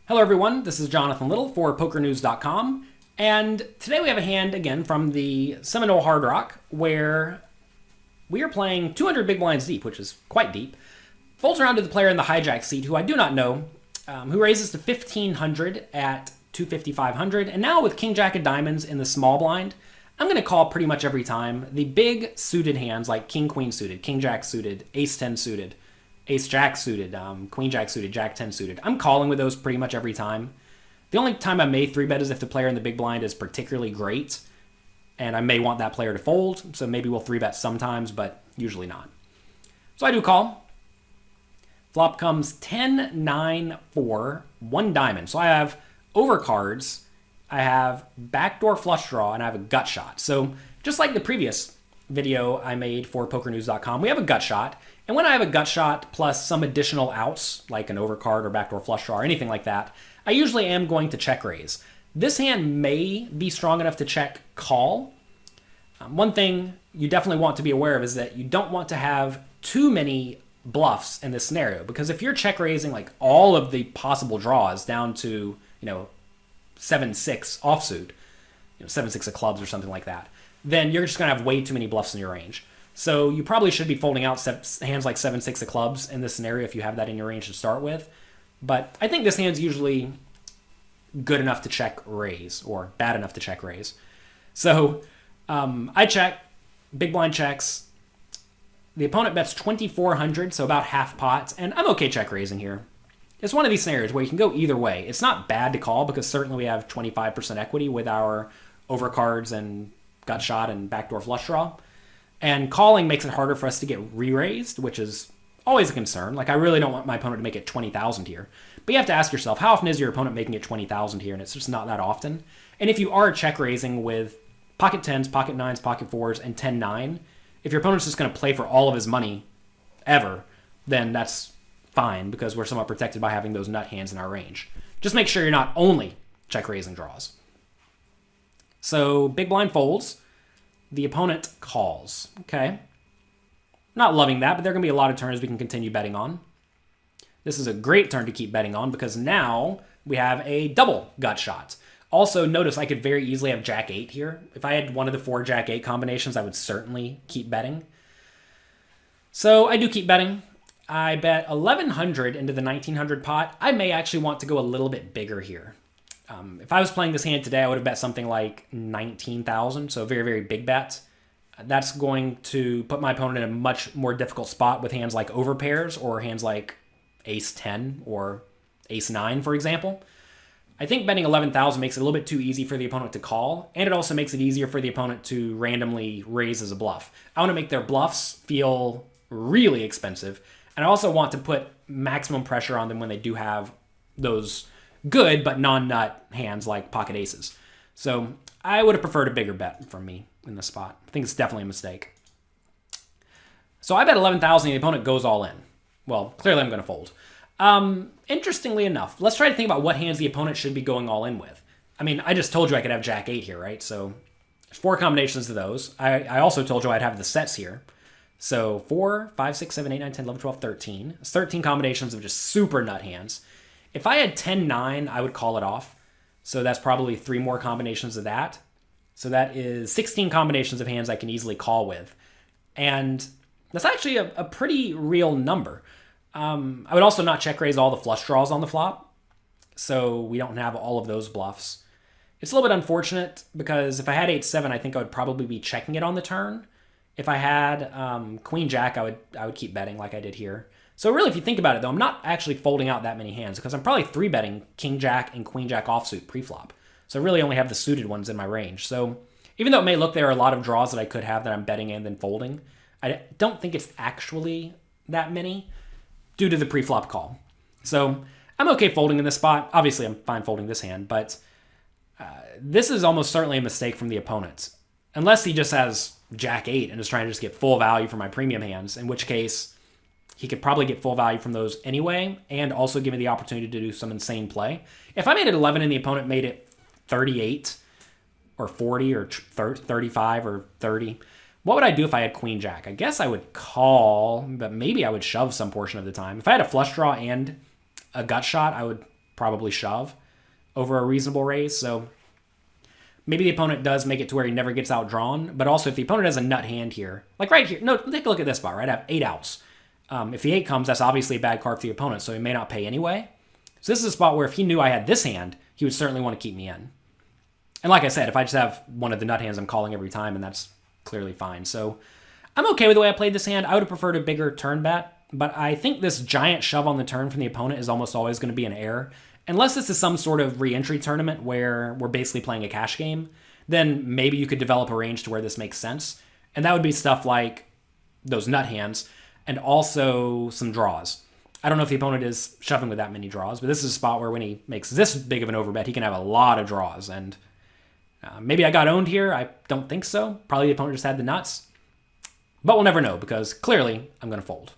Hello everyone, this is Jonathan Little for PokerNews.com, and today we have a hand again from the Seminole Hard Rock where we are playing 200 big blinds deep, which is quite deep. Folds around to the player in the hijack seat, who I do not know, who raises to 1500 at 250, 500, and now with King Jack of Diamonds in the small blind, I'm going to call pretty much every time. The big suited hands like King Queen suited, King Jack suited, Ace 10 suited, Ace Jack suited, Queen Jack suited, Jack 10 suited. I'm calling with those pretty much every time. The only time I may 3-bet is if the player in the big blind is particularly great, and I may want that player to fold, so maybe we'll 3-bet sometimes, but usually not. So I do call. Flop comes 10, 9, 4, 1 diamond. So I have overcards, I have backdoor flush draw, and I have a gut shot. So just like the previous video I made for PokerNews.com, we have a gut shot. And when I have a gut shot plus some additional outs, like an overcard or backdoor flush draw or anything like that, I usually am going to check raise. This hand may be strong enough to check call. One thing you definitely want to be aware of is that you don't want to have too many bluffs in this scenario, because if you're check raising like all of the possible draws down to, 7-6 offsuit, 7-6 of clubs or something like that, then you're just going to have way too many bluffs in your range. So you probably should be folding out hands like 7-6 of clubs in this scenario if you have that in your range to start with. But I think this hand's usually good enough to check raise, or bad enough to check raise. So I check, big blind checks. The opponent bets 2,400, so about half pot, and I'm okay check raising here. It's one of these scenarios where you can go either way. It's not bad to call because certainly we have 25% equity with our overcards and gut shot and backdoor flush draw. And calling makes it harder for us to get re-raised, which is always a concern. Like, I really don't want my opponent to make it 20,000 here. But you have to ask yourself, how often is your opponent making it 20,000 here? And it's just not that often. And if you are check raising with pocket 10s, pocket 9s, pocket 4s, and 10-9, if your opponent's just going to play for all of his money ever, then that's fine because we're somewhat protected by having those nut hands in our range. Just make sure you're not only check raising draws. So big blind folds. The opponent calls. Okay. Not loving that, but there are going to be a lot of turns we can continue betting on. This is a great turn to keep betting on because now we have a double gut shot. Also, notice I could very easily have Jack 8 here. If I had one of the 4 Jack 8 combinations, I would certainly keep betting. So I do keep betting. I bet 1,100 into the 1,900 pot. I may actually want to go a little bit bigger here. If I was playing this hand today, I would have bet something like 19,000, so a very, very big bet. That's going to put my opponent in a much more difficult spot with hands like overpairs or hands like Ace 10 or Ace 9, for example. I think betting 11,000 makes it a little bit too easy for the opponent to call, and it also makes it easier for the opponent to randomly raise as a bluff. I want to make their bluffs feel really expensive, and I also want to put maximum pressure on them when they do have those good but non-nut hands like pocket aces. So I would have preferred a bigger bet from me in this spot. I think it's definitely a mistake. So I bet 11,000 and the opponent goes all in. Well, clearly I'm going to fold. Interestingly enough, let's try to think about what hands the opponent should be going all in with. I mean, I just told you I could have Jack 8 here, right? So there's 4 combinations of those. I also told you I'd have the sets here. So 4, 5, 6, 7, 8, 9, 10, 11, 12, 13. It's 13 combinations of just super nut hands. If I had 10-9, I would call it off. So that's probably 3 more combinations of that. So that is 16 combinations of hands I can easily call with. And that's actually a pretty real number. I would also not check raise all the flush draws on the flop, so we don't have all of those bluffs. It's a little bit unfortunate because if I had 8-7, I think I would probably be checking it on the turn. If I had Queen Jack, I would keep betting like I did here. So really, if you think about it, though, I'm not actually folding out that many hands because I'm probably 3-betting King Jack and Queen Jack offsuit pre-flop. So I really only have the suited ones in my range. So even though it may look there are a lot of draws that I could have that I'm betting and then folding, I don't think it's actually that many due to the pre-flop call. So I'm okay folding in this spot. Obviously, I'm fine folding this hand, but this is almost certainly a mistake from the opponent. Unless he just has Jack 8 and is trying to just get full value from my premium hands, in which case he could probably get full value from those anyway and also give me the opportunity to do some insane play. If I made it 11 and the opponent made it 38 or 40 or 35 or 30, what would I do if I had Queen Jack? I guess I would call, but maybe I would shove some portion of the time. If I had a flush draw and a gut shot, I would probably shove over a reasonable raise. So maybe the opponent does make it to where he never gets outdrawn. But also, if the opponent has a nut hand here, like right here, no, take a look at this spot, right? I have 8 outs. If the 8 comes, that's obviously a bad card for the opponent, so he may not pay anyway. So this is a spot where if he knew I had this hand, he would certainly want to keep me in. And like I said, if I just have one of the nut hands, I'm calling every time, and that's clearly fine. So I'm okay with the way I played this hand. I would have preferred a bigger turn bet, but I think this giant shove on the turn from the opponent is almost always going to be an error. Unless this is some sort of re-entry tournament where we're basically playing a cash game, then maybe you could develop a range to where this makes sense. And that would be stuff like those nut hands and also some draws. I don't know if the opponent is shoving with that many draws, but this is a spot where when he makes this big of an overbet, he can have a lot of draws. And maybe I got owned here. I don't think so. Probably the opponent just had the nuts. But we'll never know because clearly I'm going to fold.